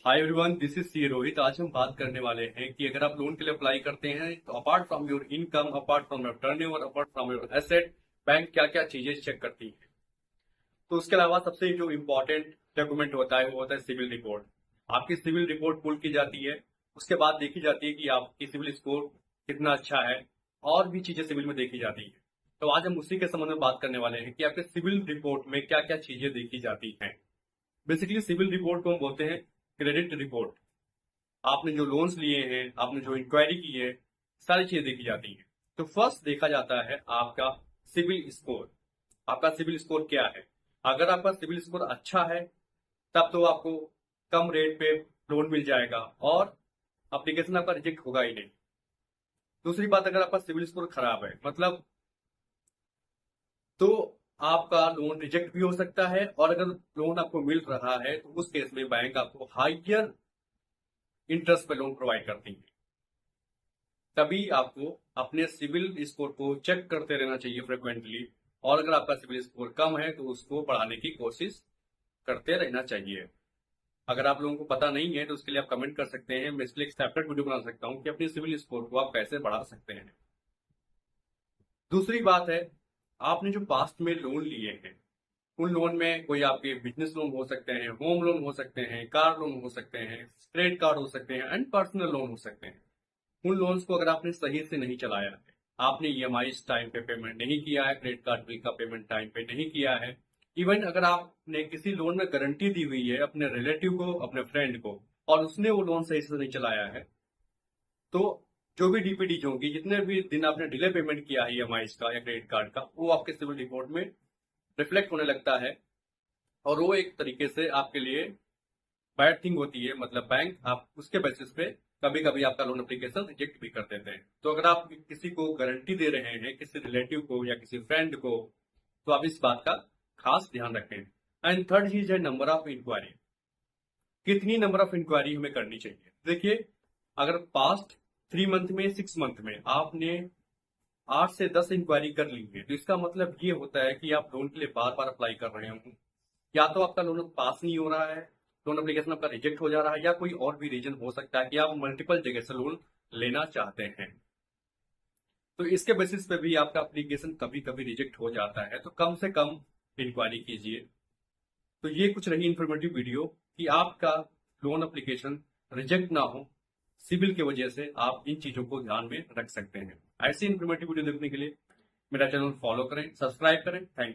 Hi everyone, this is C Rohit. आज हम बात करने वाले हैं कि अगर आप लोन के लिए अप्लाई करते हैं तो apart from your income, apart from your turnover, apart from your asset, bank क्या क्या चीजें चेक करती है। तो उसके अलावा सबसे जो इम्पोर्टेंट डॉक्यूमेंट होता है वो होता है सिविल रिपोर्ट। आपकी सिविल रिपोर्ट पुल की जाती है। उसके बाद देखी जाती है कि आपकी सिविल स्कोर कितना अच्छा है। और भी चीजें सिविल में देखी जाती है। तो आज हम उसी के संबंध में बात करने वाले हैं कि आपके सिविल रिपोर्ट में क्या क्या चीजें देखी जाती हैं। बेसिकली सिविल रिपोर्ट को हम बोलते हैं क्रेडिट रिपोर्ट। आपने जो लोन्स लिए हैं, आपने जो इंक्वायरी की है, सारी चीजें देखी जाती हैं। तो फर्स्ट देखा जाता है आपका सिविल स्कोर। आपका सिविल स्कोर क्या है। अगर आपका सिविल स्कोर अच्छा है तब तो आपको कम रेट पे लोन मिल जाएगा और एप्लीकेशन आपका रिजेक्ट होगा ही नहीं। दूसरी बात, अगर आपका सिविल स्कोर खराब है मतलब तो आपका लोन रिजेक्ट भी हो सकता है, और अगर लोन आपको मिल रहा है तो उस केस में बैंक आपको हाइयर इंटरेस्ट पे लोन प्रोवाइड करती है। तभी आपको अपने सिविल स्कोर को चेक करते रहना चाहिए फ्रिक्वेंटली। और अगर आपका सिविल स्कोर कम है तो उसको बढ़ाने की कोशिश करते रहना चाहिए। अगर आप लोगों को पता नहीं है तो उसके लिए आप कमेंट कर सकते हैं। मैं इसलिए एक सेपरेट वीडियो बना सकता हूँ कि अपने सिविल स्कोर को आप कैसे बढ़ा सकते हैं। दूसरी बात है, आपने जो पास्ट में लोन लिए हैं उन लोन में कोई आपके बिजनेस लोन हो सकते हैं, होम लोन हो सकते हैं, कार लोन हो सकते हैं, क्रेडिट कार्ड हो सकते हैं एंड पर्सनल लोन हो सकते हैं। उन लोन्स को अगर आपने सही से नहीं चलाया है, आपने ईएमआई टाइम पे पेमेंट नहीं किया है, क्रेडिट कार्ड बिल का पेमेंट टाइम पे नहीं किया है, इवन अगर आपने किसी लोन में गारंटी दी हुई है अपने रिलेटिव को, अपने फ्रेंड को, और उसने वो लोन सही से नहीं चलाया है, तो जो भी डीपीडी होंगी, जितने भी दिन आपने डिले पेमेंट किया है ईएमआई का या क्रेडिट कार्ड का, वो आपके सिविल रिपोर्ट में रिफ्लेक्ट होने लगता है। और वो एक तरीके से आपके लिए बैड थिंग होती है। मतलब बैंक आप उसके बेसिस पे कभी कभी आपका लोन एप्लीकेशन रिजेक्ट भी कर देते हैं। तो अगर आप किसी को गारंटी दे रहे हैं, किसी रिलेटिव को या किसी फ्रेंड को, तो आप इस बात का खास ध्यान रखें। एंड थर्ड चीज है नंबर ऑफ इंक्वायरी। कितनी नंबर ऑफ इंक्वायरी हमें करनी चाहिए। देखिए, अगर पास्ट 3 मंथ में, 6 मंथ में आपने 8 से 10 इंक्वायरी कर ली है तो इसका मतलब ये होता है कि आप लोन के लिए बार बार अप्लाई कर रहे हो। या तो आपका लोन पास नहीं हो रहा है, लोन एप्लीकेशन आपका रिजेक्ट हो जा रहा है, या कोई और भी रीजन हो सकता है कि आप मल्टीपल जगह से लोन लेना चाहते हैं। तो इसके बेसिस पे भी आपका एप्लीकेशन कभी कभी रिजेक्ट हो जाता है। तो कम से कम इंक्वायरी कीजिए। तो ये कुछ रही इन्फॉर्मेटिव वीडियो कि आपका लोन एप्लीकेशन रिजेक्ट ना हो। सिविल की वजह से आप इन चीजों को ध्यान में रख सकते हैं। ऐसी इन्फॉर्मेटिव वीडियो देखने के लिए मेरा चैनल फॉलो करें, सब्सक्राइब करें। Thank you.